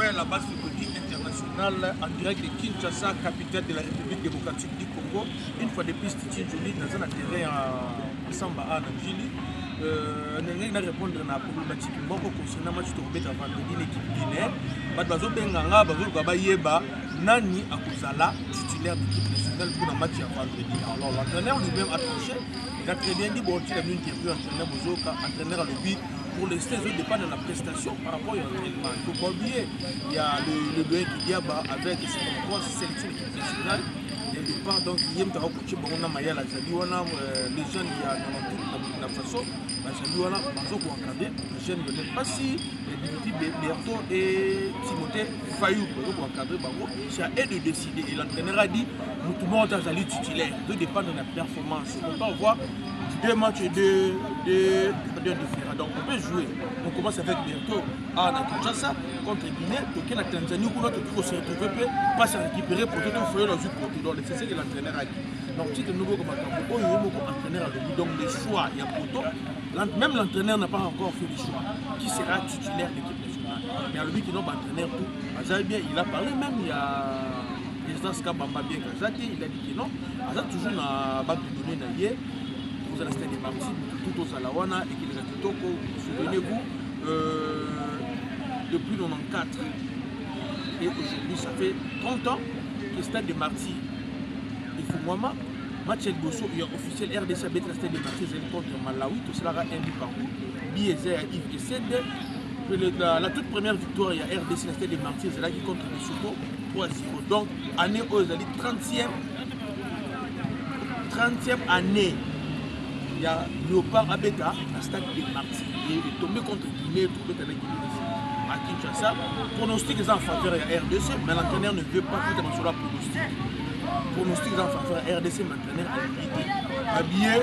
travers la base footballistique internationale en direct de Kinshasa, capitale de la République démocratique du Congo. Une fois de plus, Titi Jolie dans un terrain à Samba à Namjili. Nous répondre à la problématique concernant le match de vendredi l'équipe guinéenne. Bazo Benganga, Bazo Gabayeba, Nani Akouzala, titulaire de l'équipe nationale pour le match de vendredi. Alors l'entraîneur lui-même a tranché. Il a très bien dit, bon, il a vu une interview entraîneur Bozoka, entraîneur à l'objet. Pour l'instant, ils dépendent de la prestation par rapport à l'entraînement. Il ne faut pas oublier, il y a le duel qui Diaba avec ses trois sélections nationales. Il y a le départ, donc il y a un coach Barona Maya, la Zaliwana, les jeunes qui ont dans toute la façon, la Zaliwana, Bazo pour encadrer, les jeunes ne pas si, Dimitri Berto et Timothée Fayou pour encadrer Bango. C'est à eux de décider. Et l'entraîneur a dit, nous tout le monde est titulaire. Tout dépend de la performance. On peut avoir deux matchs de différents. Donc on peut jouer. On commence avec Berto à Kinshasa contre Guinée. Donc la Tanzanie, pour se retrouver, pas se récupérer pour tout foyer dans une porte. C'est ce que l'entraîneur a dit. Donc si le nouveau entraîneur a dit, donc les choix, il y a Poto. Même l'entraîneur n'a pas encore fait le choix. Qui sera titulaire de l'équipe nationale? Mais à lui qui n'a pas entraîneur tout. Bien, il a parlé même, il y a Bamba bien Kazati, il a dit que non. Azat toujours dans la banque de données. Vous allez rester des parties, tout au Salawana et qu'il est à Toko. Souvenez-vous, depuis 1994 et aujourd'hui, ça fait 30 ans que le stade de Marty, il faut moi, match El Bosso, il y a officiel RDC avec le stade de Marty, contre Malawi, tout cela a un but partout. Biézé à Yves Kessede. La toute première victoire, il y a RDC, le stade de Marty, c'est là qui contre le Soto 3-0. Donc, année aux 30e année. Il y a Léopard Abeka, à stade de Marty. Il est tombé contre Guinée, tombé avec Guinée à Kinshasa. Pronostic en faveur de RDC, mais l'entraîneur ne veut pas tout sur la pronostic. Pronostic en faveur de RDC, mais l'entraîneur a habillé.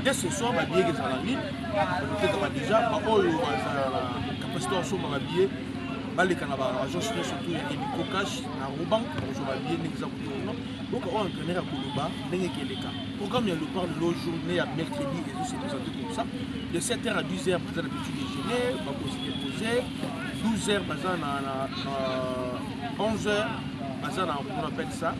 Dès ce soir, habillé qui est dans la ligne. Peut-être déjà, la capacité en somme habillé. Les Canabas, surtout il y a des cocages à Rouban, je vais bien l'exemple. Donc on entraîneur à Koloba, n'est-ce le cas. Programme il y a le par le journée à mercredi et tout c'est présenté comme ça. De 7h à 10h, par exemple, petit déjeuner, on va poser 12h, par exemple, à 11h, par exemple, on appelle ça.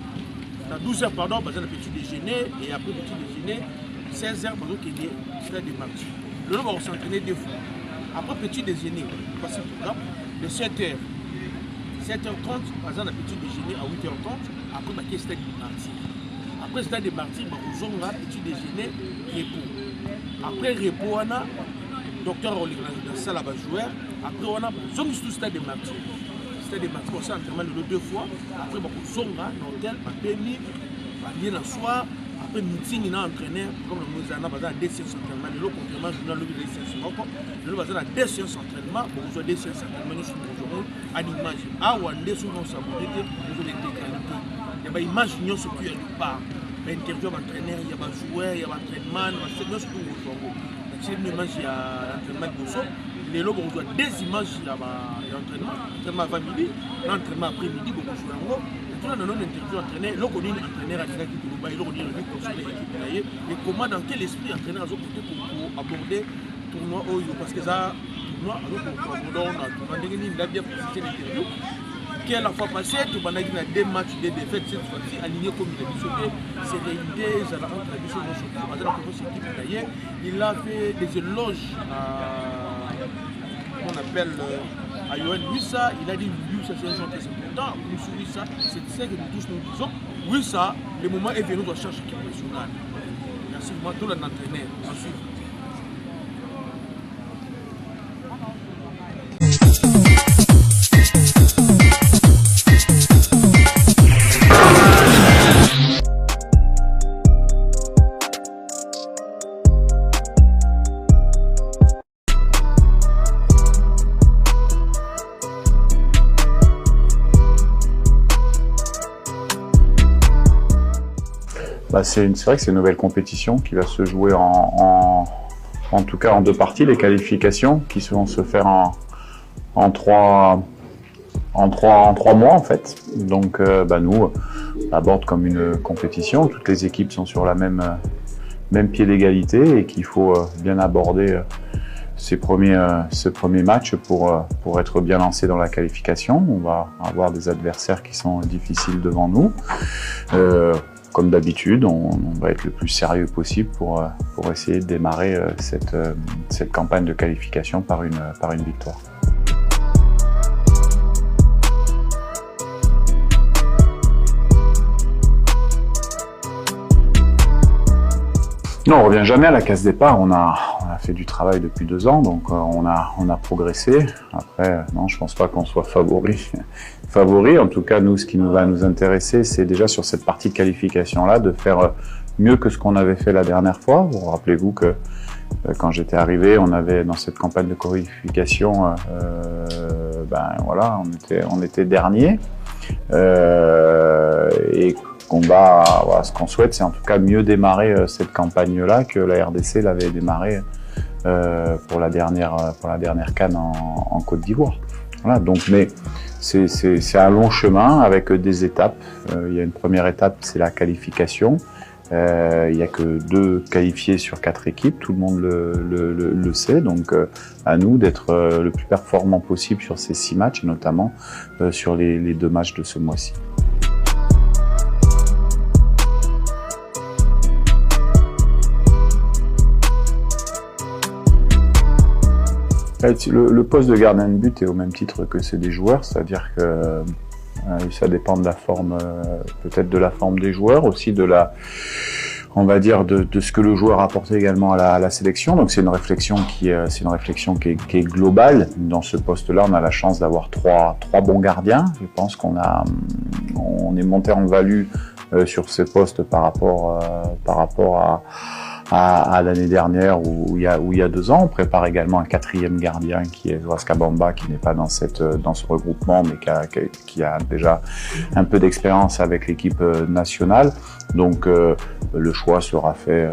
À 12h, pardon, par exemple, petit déjeuner et après petit déjeuner, 16h, par exemple, il y a stade de match. Le nom va s'entraîner deux fois. Après petit déjeuner, voici le programme. De 7h, 7h30, par exemple, petit déjeuner à 8h30, après, il y a stade de Marty. Après, stade de Marty, on a petit déjeuner, repos. Après, repos, on a docteur Olivier dans la salle à joueur. Après, on a tout stade de Marty. Stade de Marty, on s'est entraîné deux fois. Après, on a l'hôtel, on a permis, on a soir. Après, meeting, on a entraîné, comme nous avons des séances d'entraînement. Le complément, je vais des séances d'entraînement. Nous avons des séances d'entraînement. Nous avons des séances d'entraînement. Nous avons à l'image. Ah, on a des séances d'entraînement. Nous avons des décalités. Il y a des images qui sont plus à part. Il y a interview d'entraîneur, il y a des joueurs, il y a des entraînements. Il y a des entraînements. Si une image, il y a l'entraînement de Bosso. Les lobes, on voit des images, il y a l'entraînement. L'entraînement avant midi, l'entraînement après-midi, beaucoup de joueurs. Tout le monde a interview entraîneur, l'on connaît un entraîneur à Tiraki Koulouba, l'on connaît le conseil de l'équipe. Et comment, dans quel esprit entraîneur a porté pour aborder le tournoi Oyo? Parce que ça, tournoi, alors on a bien précisé l'interview. Qui a la fois passée, tout le monde a des matchs, des défaites, cette fois-ci, aligné comme il a dit, c'était sérénité, ça a entre les choses. Il a fait des éloges à, qu'on appelle à Yoann Wissa. Il a dit Wissa c'est un joueur très important. Nous Wissa, c'est ça que nous tous nous disons. Wissa, le moment est venu de chercher l'équipe nationale. Merci beaucoup tout l'entraîneur. Ensuite. C'est vrai que c'est une nouvelle compétition qui va se jouer en tout cas en deux parties, les qualifications qui vont se faire en trois mois en fait. Donc nous, on aborde comme une compétition, toutes les équipes sont sur la même pied d'égalité et qu'il faut bien aborder ce premier match pour être bien lancé dans la qualification. On va avoir des adversaires qui sont difficiles devant nous. Comme d'habitude, on va être le plus sérieux possible pour essayer de démarrer cette campagne de qualification par une victoire. Non, on revient jamais à la case départ. On a fait du travail depuis 2 ans, donc on a progressé. Après, non, je pense pas qu'on soit favori. En tout cas, nous, ce qui va nous intéresser, c'est déjà sur cette partie de qualification-là, de faire mieux que ce qu'on avait fait la dernière fois. Vous rappelez-vous que quand j'étais arrivé, on avait dans cette campagne de qualification, on était dernier. Et ce qu'on souhaite, c'est en tout cas mieux démarrer cette campagne-là que la RDC l'avait démarré pour la dernière CAN en Côte d'Ivoire. Voilà, donc, mais c'est un long chemin avec des étapes. Il y a une première étape, c'est la qualification. Il n'y a que 2 qualifiés sur 4 équipes, tout le monde le sait, donc à nous d'être le plus performant possible sur ces 6 matchs, et notamment sur les 2 matchs de ce mois-ci. Le poste de gardien de but est au même titre que c'est des joueurs, c'est-à-dire que ça dépend de la forme, peut-être de la forme des joueurs, aussi de ce que le joueur a apporté également à la sélection. Donc c'est une réflexion qui est globale. Dans ce poste-là, on a la chance d'avoir trois bons gardiens. Je pense qu'on est monté en value sur ces postes par rapport à l'année dernière ou il y a 2 ans. On prépare également un 4e gardien qui est Joas Kabamba, qui n'est pas dans ce regroupement, mais qui a déjà un peu d'expérience avec l'équipe nationale. Donc le choix sera fait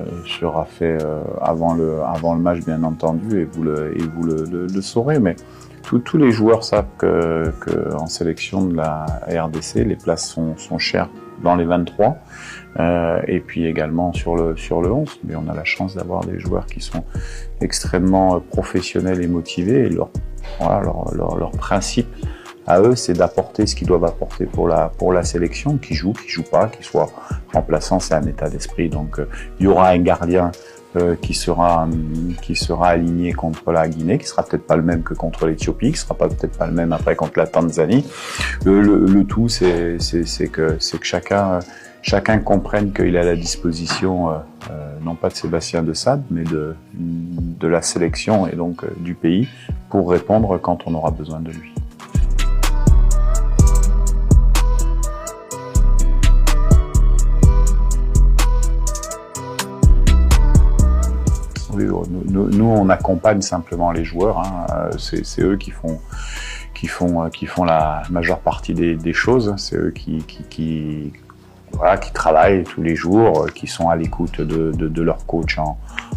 avant le match, bien entendu, et vous le saurez. Mais tous les joueurs savent que en sélection de la RDC, les places sont chères dans les 23, et puis également sur le 11. Mais on a la chance d'avoir des joueurs qui sont extrêmement professionnels et motivés, et leur principe à eux, c'est d'apporter ce qu'ils doivent apporter pour la sélection, qui joue pas, qui soit remplaçant, c'est un état d'esprit. Donc il y aura un gardien qui sera aligné contre la Guinée, qui sera peut-être pas le même que contre l'Éthiopie, qui sera peut-être pas le même après contre la Tanzanie. Le tout, c'est que chacun comprenne qu'il a à la disposition non pas de Sébastien de Sade, mais de la sélection et donc du pays pour répondre quand on aura besoin de lui. Nous, on accompagne simplement les joueurs. C'est eux qui font la majeure partie des choses. C'est eux qui travaillent tous les jours, qui sont à l'écoute de leur coach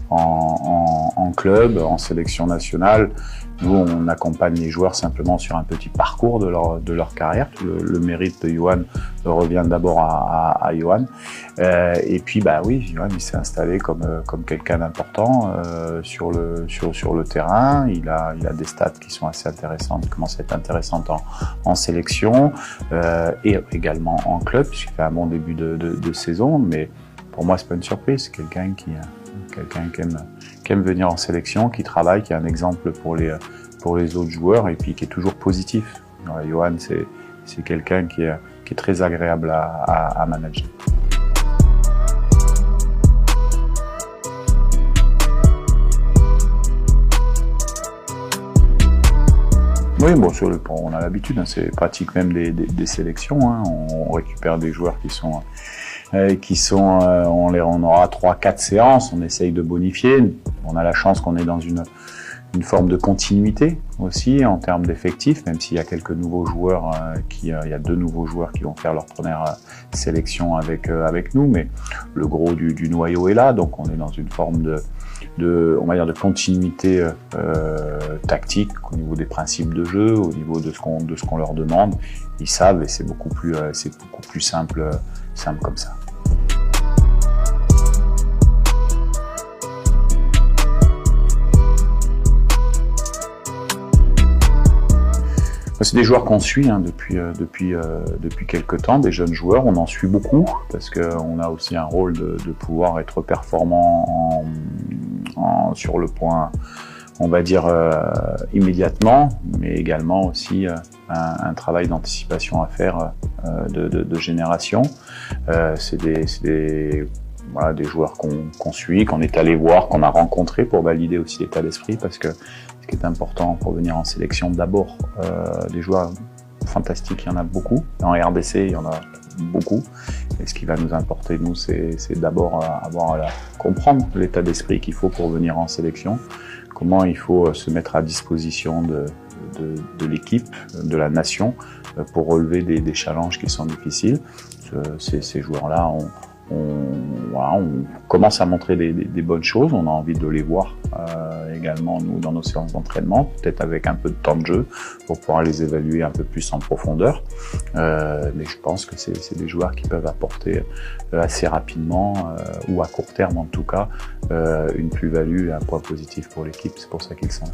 en club, en sélection nationale. Nous, on accompagne les joueurs simplement sur un petit parcours de leur carrière. Le mérite de Yohan revient d'abord à Yohan. Et puis, oui, Yohan, il s'est installé comme quelqu'un d'important sur le terrain. Il a des stats qui sont assez intéressantes, qui commencent à être intéressantes en sélection et également en club, puisqu'il fait un bon début de saison. Mais pour moi, c'est pas une surprise. C'est quelqu'un qui aime venir en sélection, qui travaille, qui est un exemple pour les autres joueurs et puis qui est toujours positif. Yohan, c'est quelqu'un qui est très agréable à manager. Oui, on a l'habitude, c'est pratique même des sélections. On récupère des joueurs on aura 3-4 séances, on essaye de bonifier. On a la chance qu'on est dans une forme de continuité aussi en termes d'effectifs, même s'il y a quelques nouveaux joueurs, il y a 2 nouveaux joueurs qui vont faire leur première sélection avec nous, mais le gros du noyau est là, donc on est dans une forme on va dire de continuité tactique au niveau des principes de jeu, au niveau de ce qu'on leur demande. Ils savent et c'est beaucoup plus simple comme ça. C'est des joueurs qu'on suit depuis quelques temps, des jeunes joueurs. On en suit beaucoup parce qu'on a aussi un rôle de pouvoir être performant sur le point, on va dire, immédiatement, mais également aussi un travail d'anticipation à faire de génération. C'est des joueurs qu'on suit, qu'on est allé voir, qu'on a rencontrés pour valider aussi l'état d'esprit, parce que ce qui est important pour venir en sélection, d'abord, des joueurs fantastiques, il y en a beaucoup. En RDC, il y en a beaucoup. Et ce qui va nous importer, nous, c'est d'abord comprendre l'état d'esprit qu'il faut pour venir en sélection, comment il faut se mettre à disposition de l'équipe, de la nation, pour relever des challenges qui sont difficiles. Ces joueurs-là, on commence à montrer des bonnes choses, on a envie de les voir également nous dans nos séances d'entraînement, peut-être avec un peu de temps de jeu pour pouvoir les évaluer un peu plus en profondeur, mais je pense que c'est des joueurs qui peuvent apporter assez rapidement ou à court terme en tout cas une plus-value et un point positif pour l'équipe, c'est pour ça qu'ils sont là.